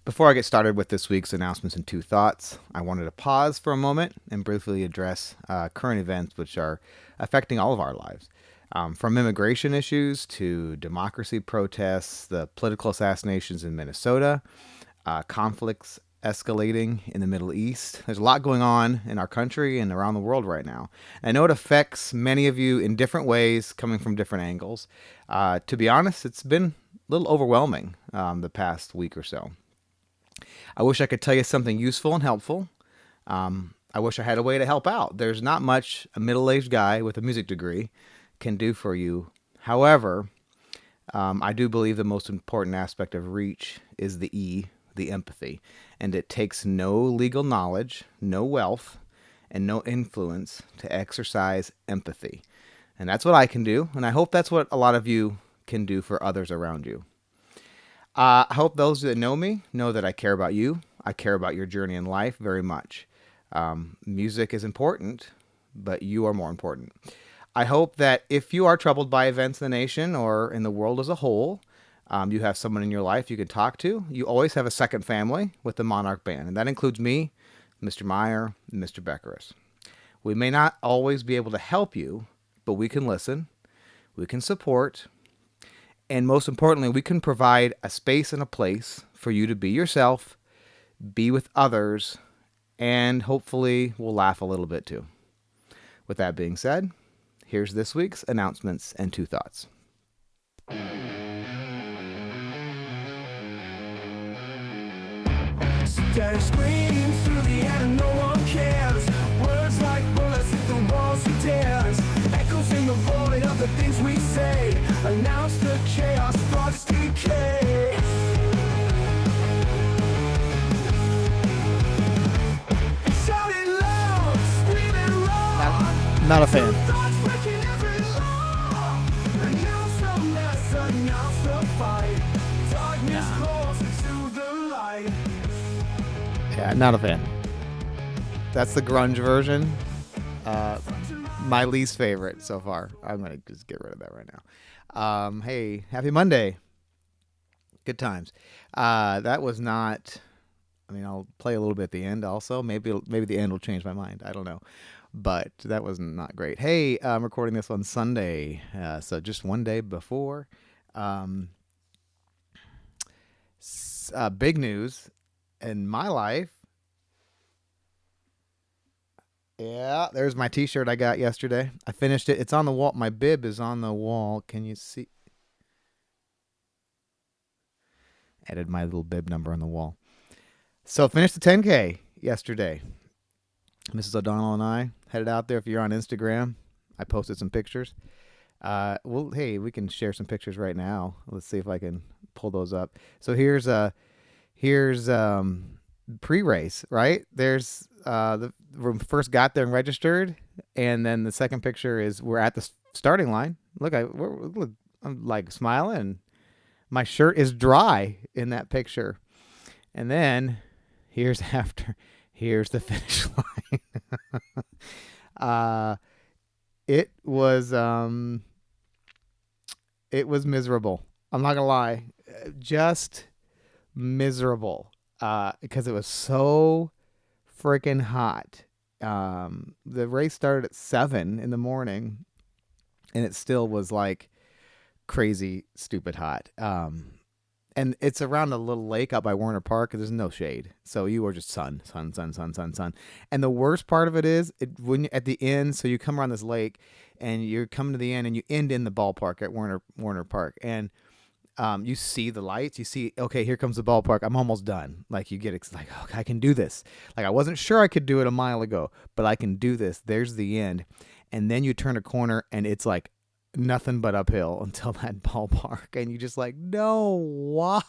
Before I get started with this week's announcements and two thoughts, I wanted to pause for a moment and briefly address current events which are affecting all of our lives. From immigration issues to democracy protests, the political assassinations in Minnesota, conflicts escalating in the Middle East. There's a lot going on in our country and around the world right now. I know it affects many of you in different ways, coming from different angles. To be honest, it's been a little overwhelming the past week or so. I wish I could tell you something useful and helpful. I wish I had a way to help out. There's not much a middle-aged guy with a music degree can do for you. However, I do believe the most important aspect of reach is the E, the empathy. And it takes no legal knowledge, no wealth, and no influence to exercise empathy. And that's what I can do. And I hope that's what a lot of you can do for others around you. I hope those that know me know that I care about you. I care about your journey in life very much. Music is important, but you are more important. I hope that if you are troubled by events in the nation or in the world as a whole, you have someone in your life you can talk to. You always have a second family with the Monarch Band, and that includes me, Mr. Meyer, and Mr. Beckeris. We may not always be able to help you, but we can listen, we can support, and most importantly, we can provide a space and a place for you to be yourself, be with others, and hopefully we'll laugh a little bit too. With that being said, here's this week's announcements and two thoughts. Static screams through the air and no one cares. Words like bullets hit the walls and tears. Echoes in the void of the things we say. Announce the chaos, thoughts decay. Shouting loud, screaming loud. Not a fan. Thoughts breaking every law. Announce the mess, announce the fight. Darkness calls into the light. Yeah, not a fan. That's the grunge version. My least favorite so far. I'm going to just get rid of that right now. Hey, happy Monday. Good times. That was not... I mean, I'll play a little bit at the end also. Maybe the end will change my mind. I don't know. But that was not great. Hey, I'm recording this on Sunday. So just one day before. Big news in my life. Yeah, there's my t-shirt I got yesterday. I finished it. It's on the wall. My bib is on the wall. Can you see? Added my little bib number on the wall. So finished the 10K yesterday. Mrs. O'Donnell and I headed out there. If you're on Instagram, I posted some pictures. Well, hey, we can share some pictures right now. Let's see if I can pull those up. So here's pre-race, right? There's when we first got there and registered, and then the second picture is we're at the starting line. Look, I'm like smiling. My shirt is dry in that picture, and then here's the finish line. It was miserable. I'm not gonna lie, just miserable. Because it was so freaking hot. The race started at 7 in the morning, and it still was like crazy, stupid hot. And it's around a little lake out by Warner Park. There's no shade, so you are just sun. And the worst part of it is when at the end. So you come around this lake, and you're coming to the end, and you end in the ballpark at Warner Park, and you see the lights. You see, okay, here comes the ballpark. I'm almost done. Like you get like, okay, I can do this. Like I wasn't sure I could do it a mile ago, but I can do this. There's the end, and then you turn a corner, and it's like nothing but uphill until that ballpark, and you just like, no, why?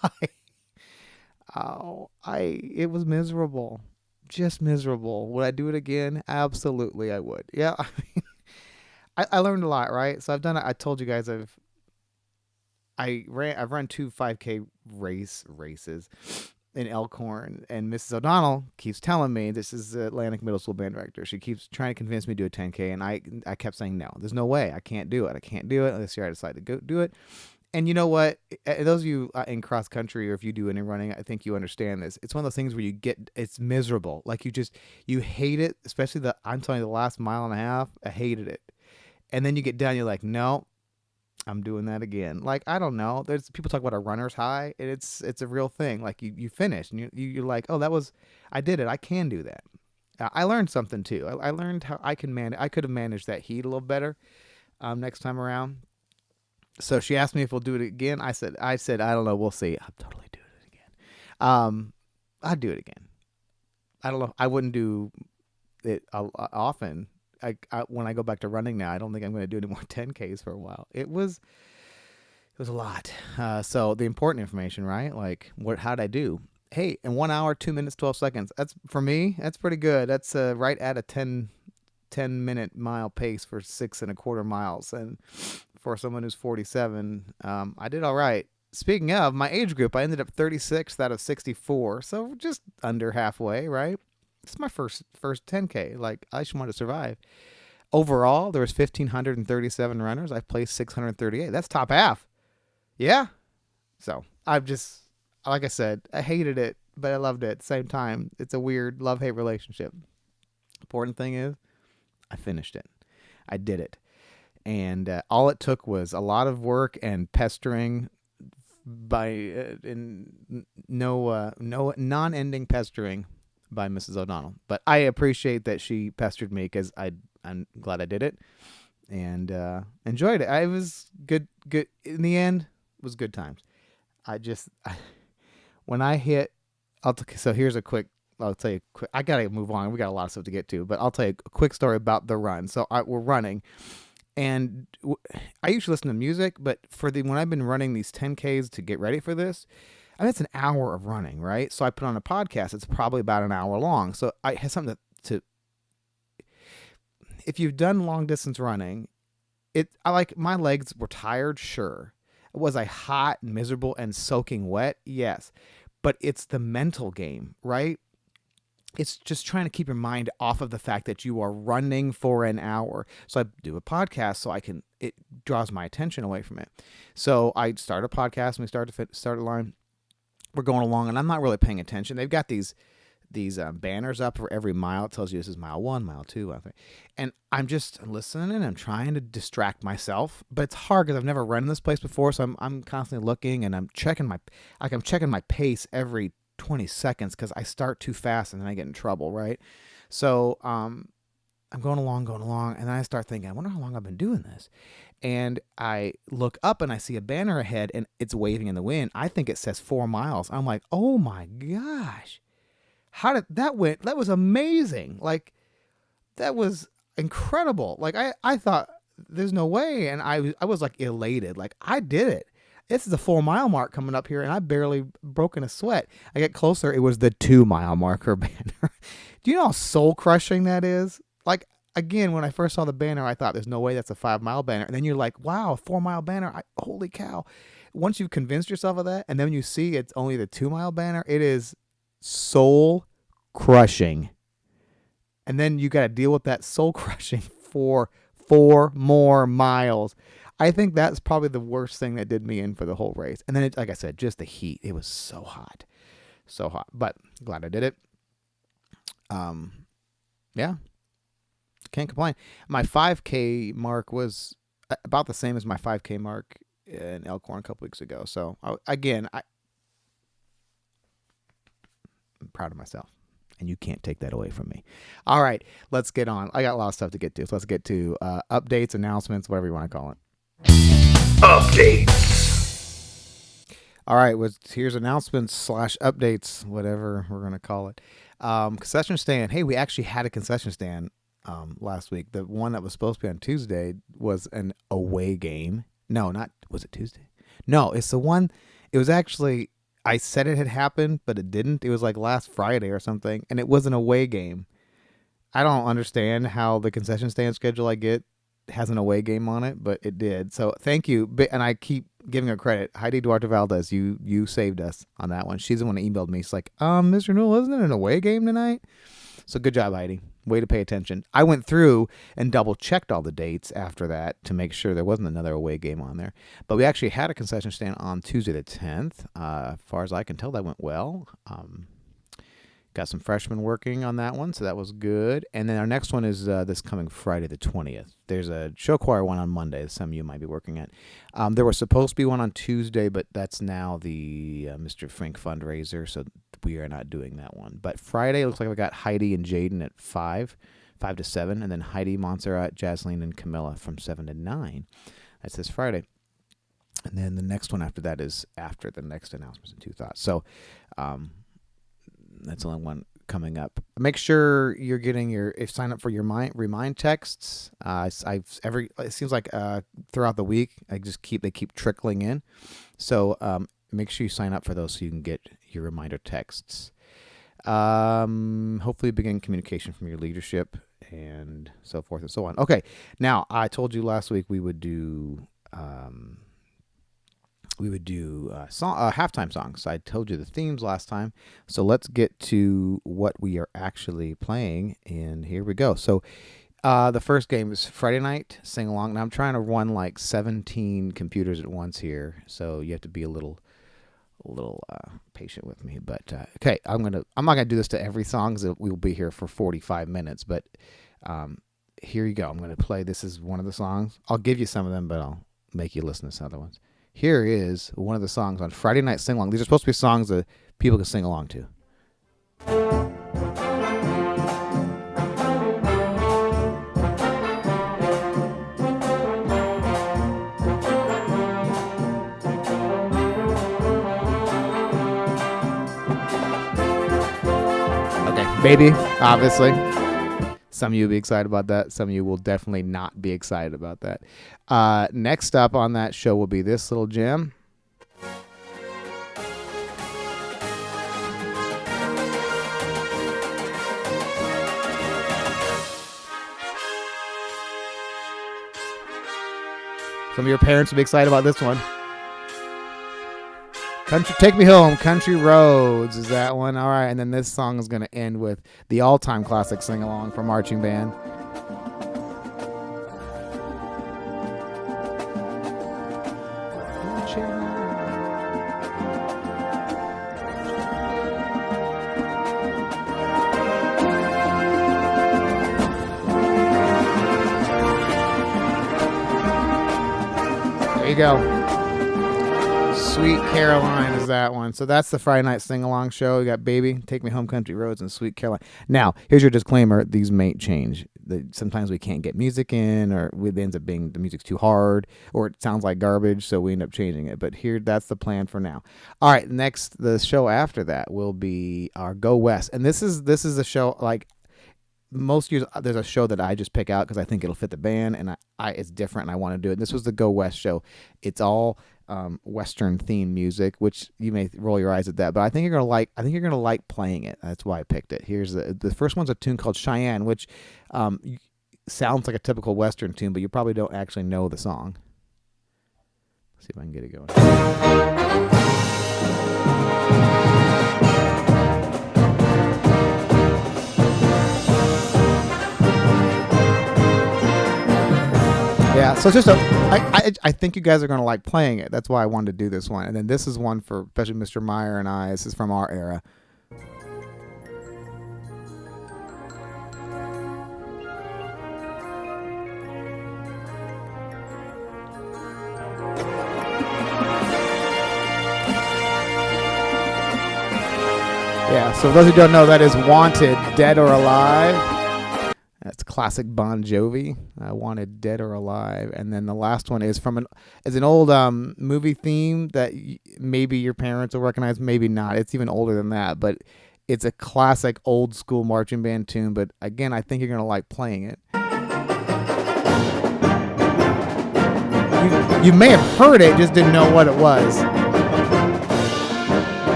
It was miserable, just miserable. Would I do it again? Absolutely, I would. Yeah, I mean, I learned a lot, right? So I told you guys I've run 2 5K races in Elkhorn, and Mrs. O'Donnell keeps telling me, this is the Atlantic Middle School band director. She keeps trying to convince me to do a 10K, and I kept saying no. There's no way. I can't do it. This year I decided to go do it, And you know what? Those of you in cross country, or if you do any running, I think you understand this. It's one of those things where it's miserable. Like you hate it, especially I'm telling you, the last mile and a half, I hated it. And then you get done, you're like, no, I'm doing that again. Like, I don't know. There's people talk about a runner's high, and it's a real thing. Like you finish, and you're like, oh, I did it. I can do that. I learned something too. I learned how I could have managed that heat a little better next time around. So she asked me if we'll do it again. I said, I don't know. We'll see. I'm totally doing it again. I'd do it again. I don't know. I wouldn't do it often. When I go back to running now, I don't think I'm going to do any more 10Ks for a while. It was a lot. So the important information, right? Like how'd I do? Hey, in 1 hour, 2 minutes, 12 seconds. That's for me. That's pretty good. That's right at a 10-minute mile pace for 6.25 miles. And for someone who's 47, I did all right. Speaking of my age group, I ended up 36th out of 64. So just under halfway, right? It's my first 10K. Like, I just wanted to survive. Overall, there was 1,537 runners. I placed 638. That's top half. Yeah. So like I said, I hated it, but I loved it at the same time. It's a weird love-hate relationship. Important thing is, I finished it. I did it. And all it took was a lot of work and pestering no non-ending pestering by Mrs. O'Donnell. But I appreciate that she pestered me because I'm glad I did it and enjoyed it. I was good. In the end, it was good times. When I hit, so here's I'll tell you quick. I gotta move on. We got a lot of stuff to get to, but I'll tell you a quick story about the run. So we're running, and I usually listen to music, but when I've been running these 10Ks to get ready for this, I mean, it's an hour of running, right? So I put on a podcast. It's probably about an hour long. So I have something to if you've done long distance running, my legs were tired, sure. Was I hot, miserable, and soaking wet? Yes. But it's the mental game, right? It's just trying to keep your mind off of the fact that you are running for an hour. So I do a podcast so it draws my attention away from it. So I start a podcast and we start a line. We're going along and I'm not really paying attention. They've got these banners up for every mile. It tells you this is mile 1, mile 2, mile 3. And I'm just listening and I'm trying to distract myself, but it's hard because I've never run this place before. So I'm constantly looking and I'm checking my pace every 20 seconds because I start too fast and then I get in trouble, right? So I'm going along, and then I start thinking, I wonder how long I've been doing this. And I look up and I see a banner ahead and it's waving in the wind. I think it says 4 miles. I'm like, oh my gosh. How did that went? That was amazing. Like, that was incredible. Like, I thought there's no way. And I was like elated. Like, I did it. This is the 4 mile mark coming up here, and I barely broken a sweat. I get closer. It was the 2 mile marker banner. Do you know how soul crushing that is? Like, again, when I first saw the banner, I thought there's no way that's a 5 mile banner. And then you're like, wow, 4 mile banner. Holy cow. Once you've convinced yourself of that, and then when you see it's only the 2 mile banner, it is soul crushing. And then you got to deal with that soul crushing for 4 more miles. I think that's probably the worst thing that did me in for the whole race. And then, like I said, just the heat. It was so hot. So hot. But glad I did it. Yeah. Can't complain. My 5K mark was about the same as my 5K mark in Elkhorn a couple weeks ago. So, I'm proud of myself. And you can't take that away from me. All right, let's get on. I got a lot of stuff to get to. So let's get to updates, announcements, whatever you want to call it. Updates. All right, here's announcements / updates, whatever we're going to call it. Concession stand. Hey, we actually had a concession stand last week. The one that was supposed to be on Tuesday was an away game. No, was it Tuesday? No, it's the one. It was actually, I said it had happened, but it didn't. It was like last Friday or something, and it was an away game. I don't understand how the concession stand schedule I get has an away game on it, but it did. So thank you. And I keep giving her credit. Heidi Duarte Valdez, you saved us on that one. She's the one that emailed me. She's like, Mr. Newell, isn't it an away game tonight? So good job, Heidi. Way to pay attention. I went through and double checked all the dates after that to make sure there wasn't another away game on there. But we actually had a concession stand on Tuesday the 10th. As far as I can tell, that went well. Got some freshmen working on that one, so that was good. And then our next one is this coming Friday the 20th. There's a show choir one on Monday that some of you might be working at. There was supposed to be one on Tuesday, but that's now the Mr. Frink fundraiser, so we are not doing that one. But Friday, it looks like we got Heidi and Jaden at 5 to 7, and then Heidi, Montserrat, Jasleen, and Camilla from 7 to 9. That's this Friday. And then the next one after that is after the next announcements and two thoughts. So that's the only one coming up. Make sure you're getting sign up for your remind texts. It seems like throughout the week they keep trickling in. So make sure you sign up for those so you can get your reminder texts. Hopefully begin communication from your leadership and so forth and so on. Okay, now I told you last week we would do halftime songs. I told you the themes last time, so let's get to what we are actually playing, and here we go. So the first game is Friday night sing along. Now I'm trying to run like 17 computers at once here, so you have to be a little patient with me. But okay, I'm not gonna do this to every song because we'll be here for 45 minutes. But here you go. I'm gonna play. This is one of the songs. I'll give you some of them, but I'll make you listen to some other ones. Here is one of the songs on Friday Night Sing Along. These are supposed to be songs that people can sing along to. Okay, Baby, obviously. Some of you will be excited about that. Some of you will definitely not be excited about that. Next up on that show will be this little gem. Some of your parents will be excited about this one. Take Me Home, Country Roads is that one. All right, and then this song is going to end with the all-time classic sing-along for marching band. There you go. Sweet Caroline is that one. So that's the Friday night sing-along show. We got Baby, Take Me Home, Country Roads, and Sweet Caroline. Now, here's your disclaimer. These may change. Sometimes we can't get music in, or it ends up being the music's too hard, or it sounds like garbage, so we end up changing it. But that's the plan for now. All right, the show after that will be our Go West. And this is a show, like, most years there's a show that I just pick out because I think it'll fit the band, and it's different and I want to do it. And this was the Go West show. It's all Western themed music, which you may roll your eyes at that, but I think you're gonna like playing it. That's why I picked it. Here's the first one's a tune called Cheyenne, which sounds like a typical Western tune, but you probably don't actually know the song. Let's see if I can get it going. Yeah, so it's just I think you guys are going to like playing it. That's why I wanted to do this one. And then this is one for especially Mr. Meyer and I. This is from our era. Yeah, so for those who don't know, that is Wanted, Dead or Alive. That's classic Bon Jovi, Wanted, Dead or Alive. And then the last one is from an old movie theme that maybe your parents will recognize, maybe not. It's even older than that, but it's a classic old school marching band tune. But again, I think you're going to like playing it. You may have heard it, just didn't know what it was.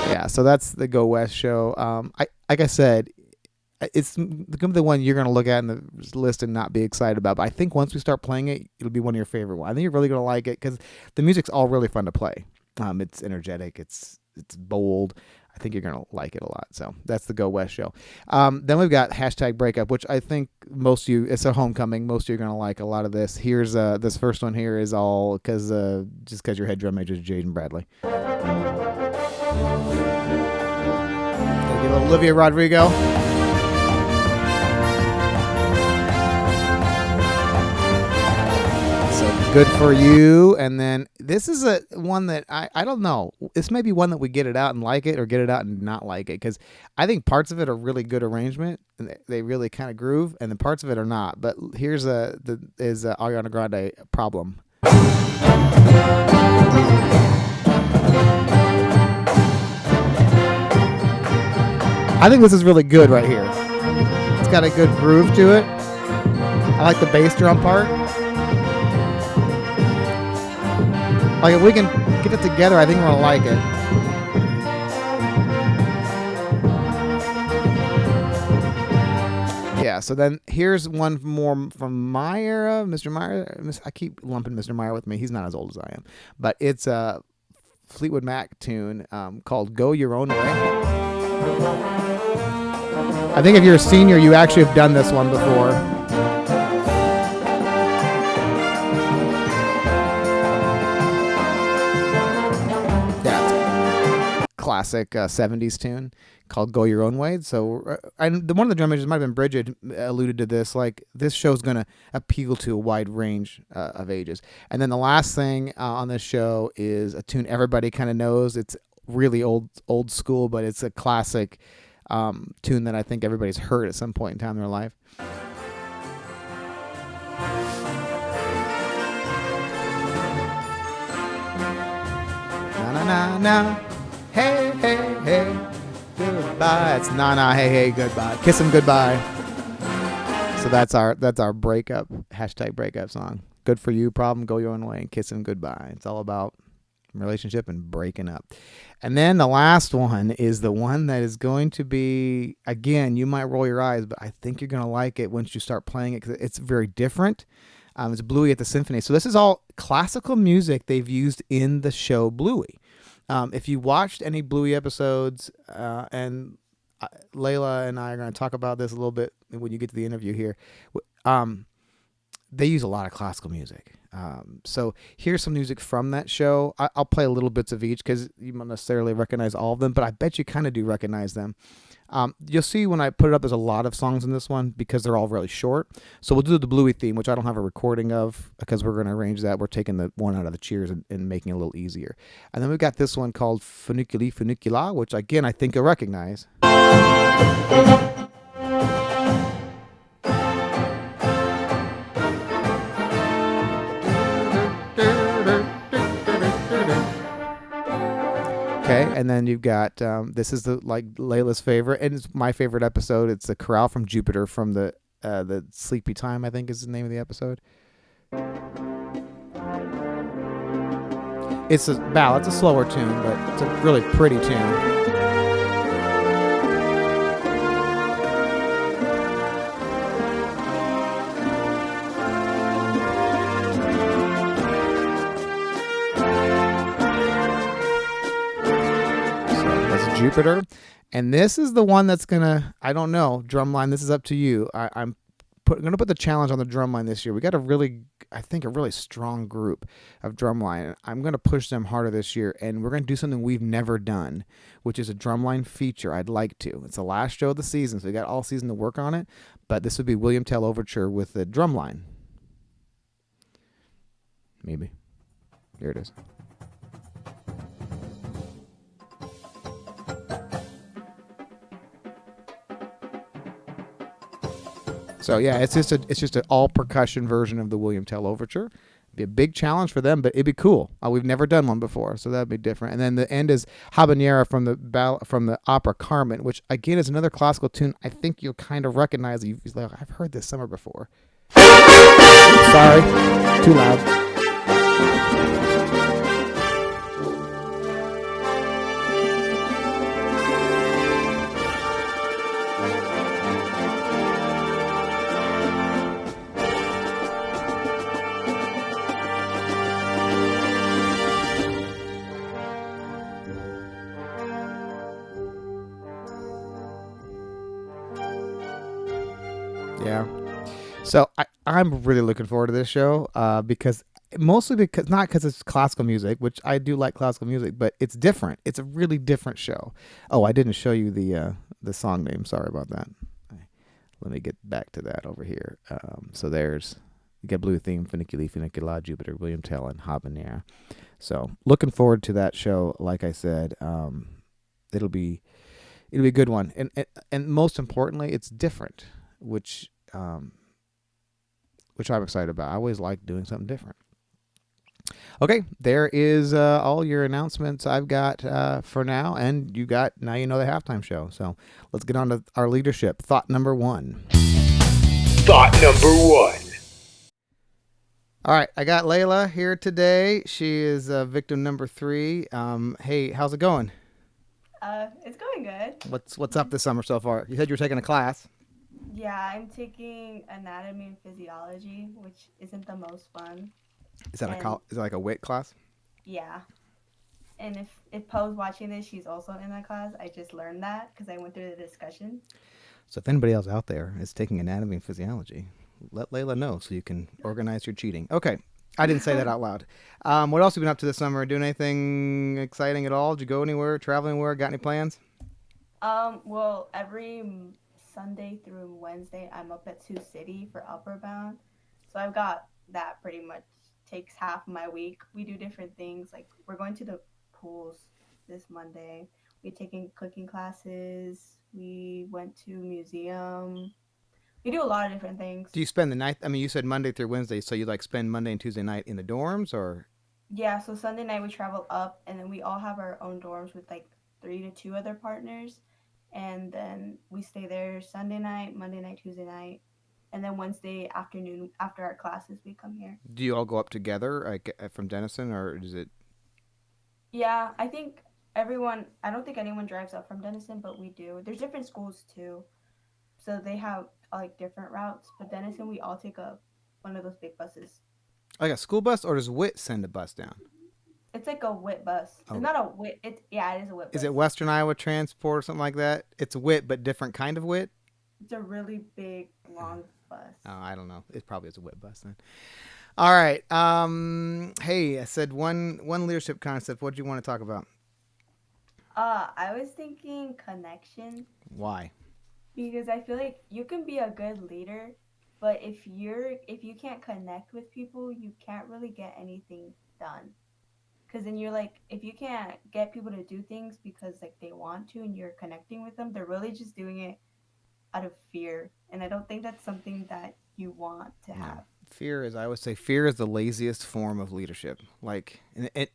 Yeah, so that's the Go West show. Like I said, it's the one you're going to look at in the list and not be excited about. But I think once we start playing it, it'll be one of your favorite ones. I think you're really going to like it because the music's all really fun to play. It's energetic. It's bold. I think you're gonna like it a lot. So that's the Go West show. Then we've got hashtag breakup, which I think most of you, it's a homecoming. Most of you are gonna like a lot of this. Here's this first one here is all because just because your head drum major is Jaden Bradley. Gotta get a little Olivia Rodrigo. Good for you. And then this is a one that I don't know. This may be one that we get it out and like it or get it out and not like it, because I think parts of it are really good arrangement and they really kind of groove, and then parts of it are not. But here's Ariana Grande, Problem. I think this is really good right here. It's got a good groove to it. I like the bass drum part. Like, if we can get it together, I think we're going to like it. Yeah, so then here's one more from my era, Mr. Meyer. I keep lumping Mr. Meyer with me. He's not as old as I am. But it's a Fleetwood Mac tune called Go Your Own Way. I think if you're a senior, you actually have done this one before. Classic 70s tune called Go Your Own Way. So one of the drum majors, might have been Bridget, alluded to this, like this show's going to appeal to a wide range of ages. And then the last thing on this show is a tune everybody kind of knows. It's really old school, but it's a classic tune that I think everybody's heard at some point in time in their life. Na na na na. Hey, hey, hey, goodbye. It's nah, hey, hey, goodbye. Kiss him goodbye. So that's our breakup, hashtag breakup song. Good for you, Problem, Go Your Own Way, and kiss him goodbye. It's all about relationship and breaking up. And then the last one is the one that is going to be, again, you might roll your eyes, but I think you're going to like it once you start playing it, because it's very different. It's Bluey at the Symphony. So this is all classical music they've used in the show Bluey. If you watched any Bluey episodes, and Layla and I are going to talk about this a little bit when you get to the interview here, they use a lot of classical music. So here's some music from that show. I'll play a little bits of each because you won't necessarily recognize all of them, but I bet you kind of do recognize them. You'll see when I put it up, there's a lot of songs in this one because they're all really short. So we'll do the Bluey theme, which I don't have a recording of because we're going to arrange that. We're taking the one out of the cheers and making it a little easier. And then we've got this one called Funiculi Funicula, which again, I think you'll recognize. Okay, and then you've got this is Layla's favorite, and it's my favorite episode. It's the Chorale from Jupiter from the Sleepy Time, I think is the name of the episode. It's a ballad. It's a slower tune, but it's a really pretty tune. Jupiter, and this is the one that's gonna, I don't know, drumline, this is up to you. I'm gonna put the challenge on the drumline this year. We got a really strong group of drumline. I'm gonna push them harder this year, and we're gonna do something we've never done, which is a drumline feature. I'd like to. It's the last show of the season, so we got all season to work on it, but this would be William Tell Overture with the drumline. Maybe. Here it is. So yeah, it's just an all percussion version of the William Tell Overture. It'd be a big challenge for them, but it'd be cool. We've never done one before, so that'd be different. And then the end is Habanera from the opera Carmen, which again is another classical tune. I think you'll kind of recognize. I've heard this somewhere before. Sorry, too loud. Yeah. So I'm really looking forward to this show because mostly because not because it's classical music, which I do like classical music, but it's different. It's a really different show. Oh, I didn't show you the song name. Sorry about that. Let me get back to that over here. So there's you get Blue Theme, Funiculi, Funicula, Jupiter, William Tell, and Habanera. So looking forward to that show. Like I said, it'll be it'll be a good one, and most importantly, it's different, um, which I'm excited about. I always like doing something different. Okay, there is all your announcements I've got for now, and you got now you know the halftime show. So let's get on to our leadership. Thought number one. Thought number one. All right, I got Layla here today. She is victim number three. Hey, how's it going? It's going good. What's up this summer so far? You said you were taking a class. Yeah, I'm taking anatomy and physiology, which isn't the most fun. Is that And is it like a wit class? yeah, and if Poe's watching this, she's also in that class. I just learned that because I went through the discussion. So if anybody else out there is taking anatomy and physiology, let Layla know so you can organize your cheating. Okay. I didn't say that out loud. What else have you been up to this summer? Doing anything exciting at all? Did you go anywhere? Travel anywhere? Got any plans? Well, every Sunday through Wednesday, I'm up at Sioux City for Upper Bound, so I've got that pretty much takes half my week. We do different things, like we're going to the pools this Monday. We're taking cooking classes. We went to museum. We do a lot of different things. Do you spend the night? I mean, you said Monday through Wednesday, so you like spend Monday and Tuesday night in the dorms, or Yeah, so Sunday night we travel up, and then we all have our own dorms with like 3 to 2 other partners, and then we stay there Sunday night, Monday night, Tuesday night, and then Wednesday afternoon after our classes we come here. do you all go up together, like from Denison, or is it? Yeah, I think everyone. I don't think anyone drives up from Denison, but we do. There's different schools too, so they have like different routes. But Denison, we all take a one of those big buses. Like a school bus, or does WIT send a bus down? It's like a WIT bus. It's Oh, not a WIT. It's yeah, it is a WIT is bus. it Western Iowa Transport or something like that? It's WIT, but different kind of WIT. It's a really big, long bus. Oh, I don't know. It probably is a WIT bus then. All right. Hey, I said one leadership concept. What do you want to talk about? I was thinking connection Why? because I feel like you can be a good leader, but if you can't connect with people, you can't really get anything done. Because then you're like, if you can't get people to do things because like they want to and you're connecting with them, they're really just doing it out of fear. And I don't think that's something that you want to No. have. Fear is, I would say, fear is the laziest form of leadership. Like, and it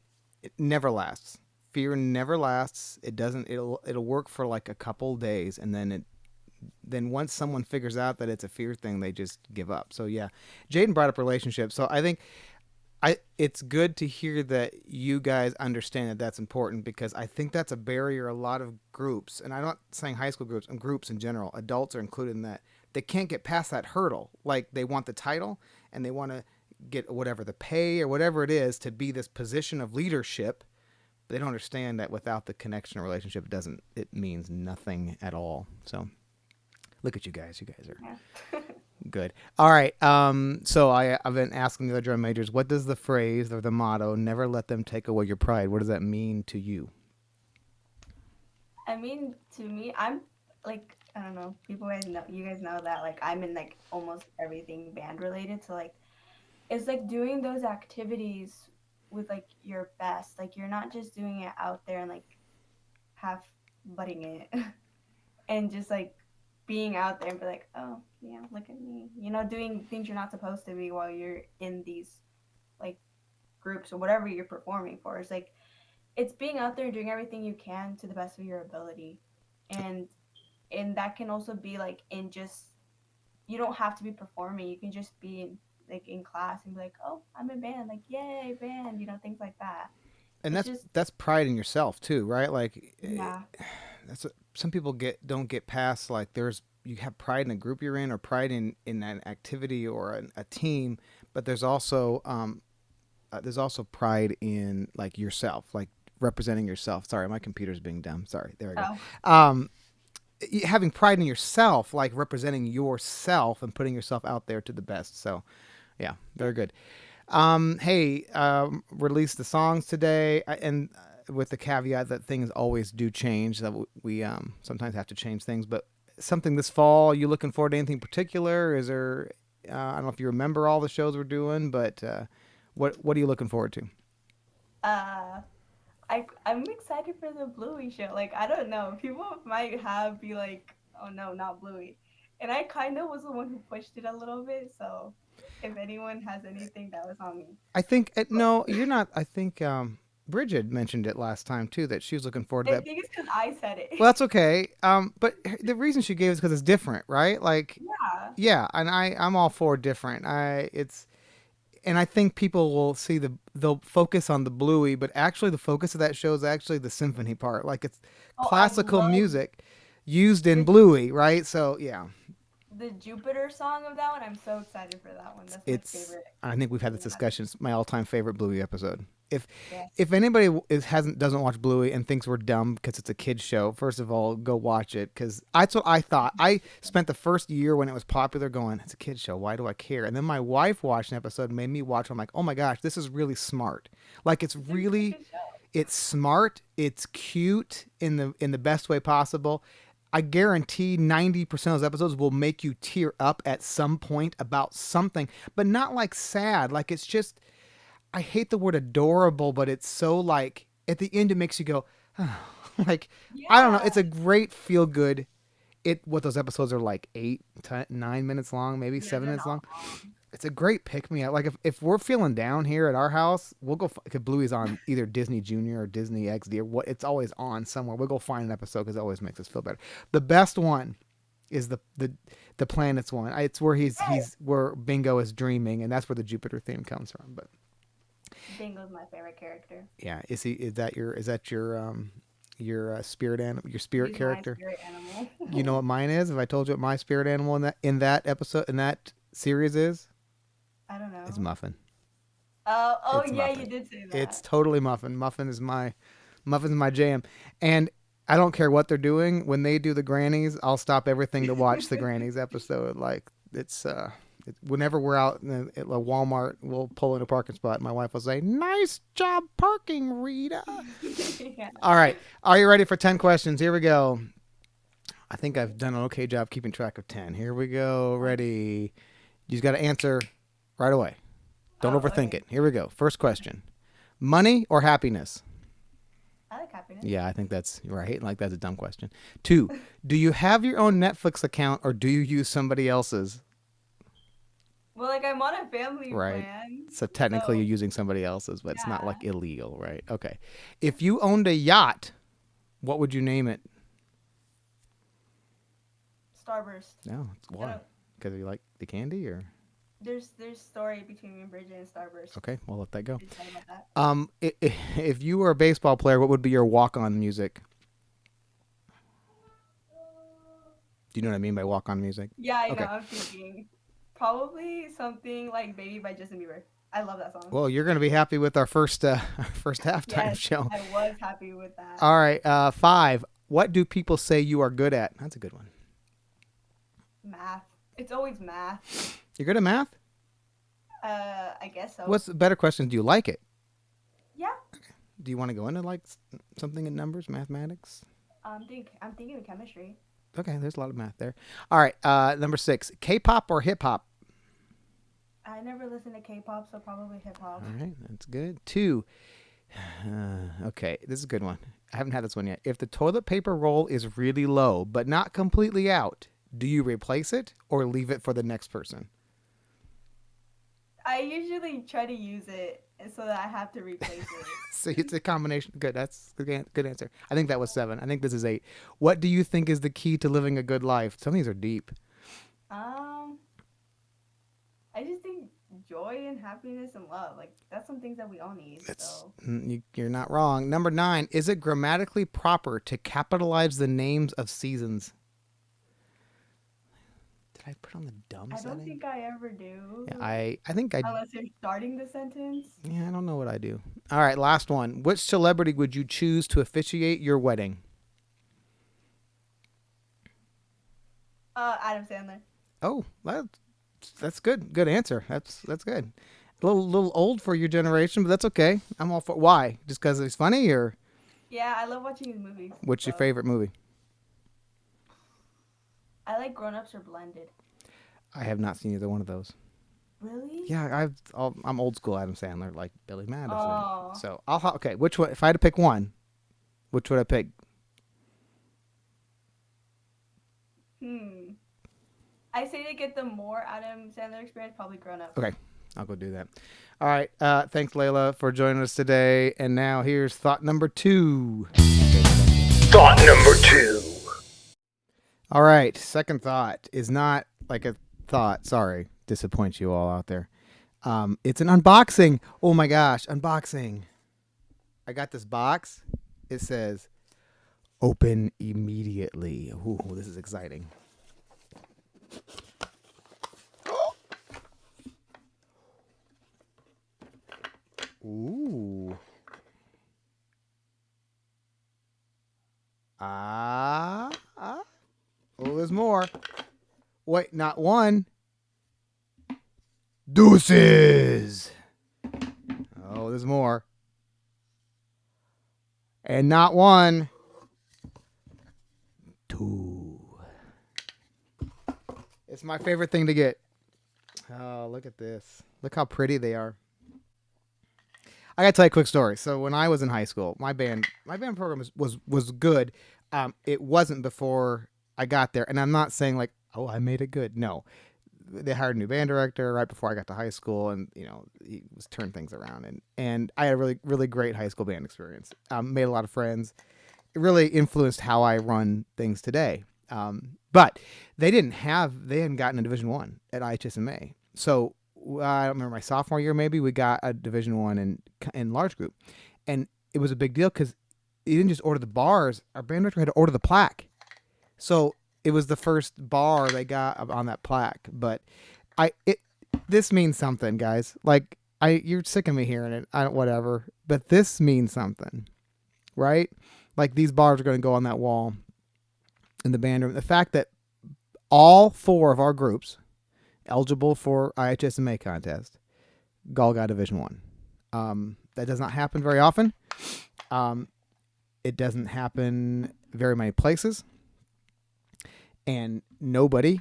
never lasts. Fear never lasts. It doesn't. It'll work for like a couple days, and then once someone figures out that it's a fear thing, they just give up. So yeah, Jaden brought up relationships. So I think it's good to hear that you guys understand that that's important because I think that's a barrier a lot of groups, and I'm not saying high school groups, and groups in general, adults are included in that. They can't get past that hurdle. Like they want the title and they want to get whatever the pay or whatever it is to be this position of leadership. They don't understand that without the connection or relationship, it means nothing at all. So look at you guys. You guys are Yeah. good. All right. So I've been asking the other drum majors, what does the phrase or the motto, never let them take away your pride, what does that mean to you? I mean, to me, I'm like, I don't know, people guys know, you guys know that like I'm in like almost everything band related. So like, it's like doing those activities with like your best. Like you're not just doing it out there and like half butting it and just like being out there and be like, oh yeah, look at me, doing things you're not supposed to be while you're in these like groups or whatever you're performing for. It's like it's being out there and doing everything you can to the best of your ability, and that can also be like in just you don't have to be performing. You can just be in like in class and be like, oh, I'm in band, like yay band, things like that. And It's just that's pride in yourself too, right? Like yeah, that's what some people don't get past. Like you have pride in a group you're in or pride in an activity or a team, but there's also pride in like yourself, like representing yourself. Sorry, my computer's being dumb. Sorry, there we oh go. having pride in yourself, like representing yourself and putting yourself out there to the best. So, yeah, very good. Hey, release the songs today, and with the caveat that things always do change. That we sometimes have to change things, but something this fall. You looking forward to anything particular? Is there? I don't know if you remember all the shows we're doing, but what are you looking forward to? Uh, I'm excited for the Bluey show. Like I don't know, people might have be like, oh no, not Bluey, and I kind of was the one who pushed it a little bit. So if anyone has anything, that was on me. I think But no, you're not. I think Bridget mentioned it last time too that she was looking forward to I that. think it's because I said it. Well, that's okay. But the reason she gave is because it's different, right? Like, Yeah, yeah, and I'm all for different. And I think people will see they'll focus on the Bluey, but actually the focus of that show is actually the symphony part. Like it's oh, I classical love music used in the Bluey, right? So yeah, the Jupiter song of that one. I'm so excited for that one. That's my it's. favorite. I think we've had this Yeah. discussion. It's my all-time favorite Bluey episode. If Yes. if anybody hasn't doesn't watch Bluey and thinks we're dumb because it's a kids show, first of all, go watch it because that's what I thought. I spent the first year when it was popular going, it's a kids show. Why do I care? And then my wife watched an episode, and made me watch. I'm like, oh my gosh, this is really smart. Like it's It's a really really good show. it's smart. It's cute in the best way possible. I guarantee 90% of those episodes will make you tear up at some point about something, but not like sad. Like it's just I hate the word adorable, but it's so like at the end it makes you go, oh, like I don't know. Yeah. It's a great feel good. What those episodes are like 9 minutes long, maybe Yeah, 7 they're minutes not long. long. It's a great pick me up. Like if we're feeling down here at our house, we'll go. Cause Bluey's on either Disney Junior or Disney XD or what. It's always on somewhere. We'll go find an episode because it always makes us feel better. The best one is the planets one. It's where he's where Bingo is dreaming, and that's where the Jupiter theme comes from. But Bingo's my favorite character. yeah, is that your spirit animal, your spirit He's my character? spirit animal. You know what mine is? If I told you what my spirit animal in that episode in that series is, I don't it's know. Muffin. Oh It's yeah, you Muffin. did say It's that. totally Muffin. Muffin's my jam. And I don't care what they're doing when they do the grannies. I'll stop everything to watch the grannies episode. Like whenever we're out at a Walmart, we'll pull in a parking spot. My wife will say, "Nice job parking, Rita." Yeah. All right, are you ready for 10 questions? Here we go. I think I've done an okay job keeping track of 10. Here we go. Ready? You just got to answer right away. Don't Oh, overthink okay. it. Here we go. First question: money or happiness? I like happiness. Yeah, I think that's right. Like that's a dumb question. 2, do you have your own Netflix account or do you use somebody else's? Well, like I'm on a family Right. plan, So technically so you're using somebody else's, but it's not yeah. like illegal, right? Okay. If you owned a yacht, what would you name it? Starburst. No, it's I why? don't- Because you like the candy or There's story between me and Bridget and Starburst. okay, we'll let that go. Did you tell you about that? If you were a baseball player, what would be your walk-on music? Do you know what I mean by walk-on music? Yeah, I know. Okay. I'm thinking probably something like "Baby" by Justin Bieber. I love that song. Well, you're going to be happy with our first our first halftime Yes, show. I was happy with that. All right, 5. What do people say you are good at? That's a good one. Math. It's always math. You're good at math? I guess so. What's the better question? Do you like it? Yeah. Do you want to go into like something in numbers, mathematics? I'm thinking of chemistry. Okay, there's a lot of math there. All right, number 6. K-pop or hip-hop? I never listened to K-pop, so probably hip hop. All right, that's good. 2. Okay, this is a good one. I haven't had this one yet. If the toilet paper roll is really low, but not completely out, do you replace it or leave it for the next person? I usually try to use it so that I have to replace it. So it's a combination. Good, that's good answer. I think that was 7. I think this is 8. What do you think is the key to living a good life? Some of these are deep. I just think joy and happiness and love, like that's some things that we all need. So You're not wrong. Number 9. Is it grammatically proper to capitalize the names of seasons? Did I put on the dumb I don't setting? think I ever do. Yeah, I think I. Unless you're starting the sentence. Yeah, I don't know what I do. All right, last one. Which celebrity would you choose to officiate your wedding? Adam Sandler. Oh, that's good. Good answer. That's good. A little old for your generation, but that's okay. I'm all for. Why? Just because he's funny, or Yeah, I love watching his movies. what's your So favorite movie? I like Grown Ups or Blended. I have not seen either one of those. Really? Yeah, I'm old school Adam Sandler, like Billy Madison. Oh. So okay. Which one? If I had to pick one, which would I pick? Hmm. I say to get the more Adam Sandler experience, probably Grown Ups. Okay, I'll go do that. All right. Thanks, Layla, for joining us today. And now here's thought number 2. Thought number 2. All right. Second thought is not like a thought. Sorry, disappoint you all out there. It's an unboxing. Oh my gosh, unboxing. I got this box. It says open immediately. Ooh, this is exciting. Ooh. Oh, there's more. Wait, not one. Deuces. Oh, there's more. And not one. 2. It's my favorite thing to get. Oh, look at this. Look how pretty they are. I gotta tell you a quick story. So when I was in high school, my band program was good. It wasn't before I got there, and I'm not saying like, oh, I made it good. No, they hired a new band director right before I got to high school, and he was turned things around, and I had a really really great high school band experience. Made a lot of friends. It really influenced how I run things today. But they hadn't gotten a Division 1 at IHSMA, so I don't remember my sophomore year, maybe we got a Division 1 in large group, and it was a big deal because he didn't just order the bars. Our band director had to order the plaque, so it was the first bar they got on that plaque. But this means something, guys. Like you're sick of me hearing it. I don't whatever, but this means something, right? Like these bars are going to go on that wall in the band room. The fact that all 4 of our groups eligible for IHSMA contest, all got Division 1. That does not happen very often. It doesn't happen very many places. And nobody,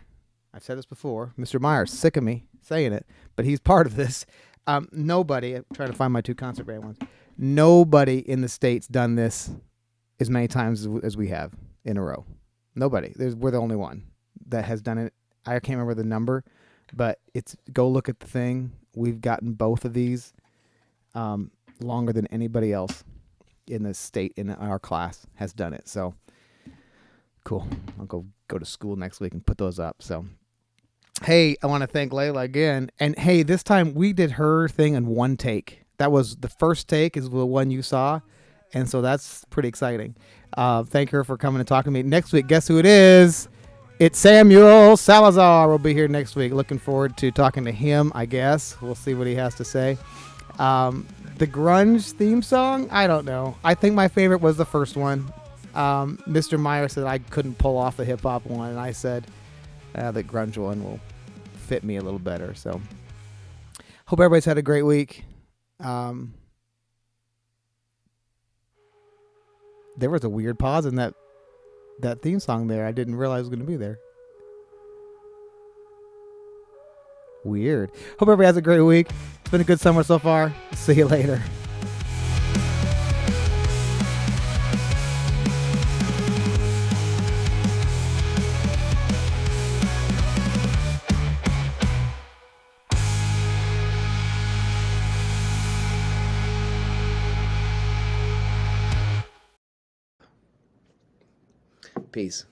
I've said this before, Mr. Myers, sick of me saying it, but he's part of this. Nobody, I'm trying to find my 2 concert band ones. Nobody in the States done this as many times as we have in a row. Nobody. We're the only one that has done it. I can't remember the number, but go look at the thing. We've gotten both of these longer than anybody else in the state in our class has done it. So cool. I'll go to school next week and put those up. So hey, I want to thank Layla again. And hey, this time we did her thing in one take. That was the first take is the one you saw. And so that's pretty exciting. Thank her for coming and talking to me. Next week, guess who it is? It's Samuel Salazar. Will be here next week. Looking forward to talking to him, I guess. We'll see what he has to say. The grunge theme song, I don't know. I think my favorite was the first one. Mr. Meyer said I couldn't pull off the hip-hop one, and I said the grunge one will fit me a little better. So hope everybody's had a great week. There was a weird pause in that theme song there. I didn't realize it was going to be there. Weird. Hope everybody has a great week. It's been a good summer so far. See you later. Peace.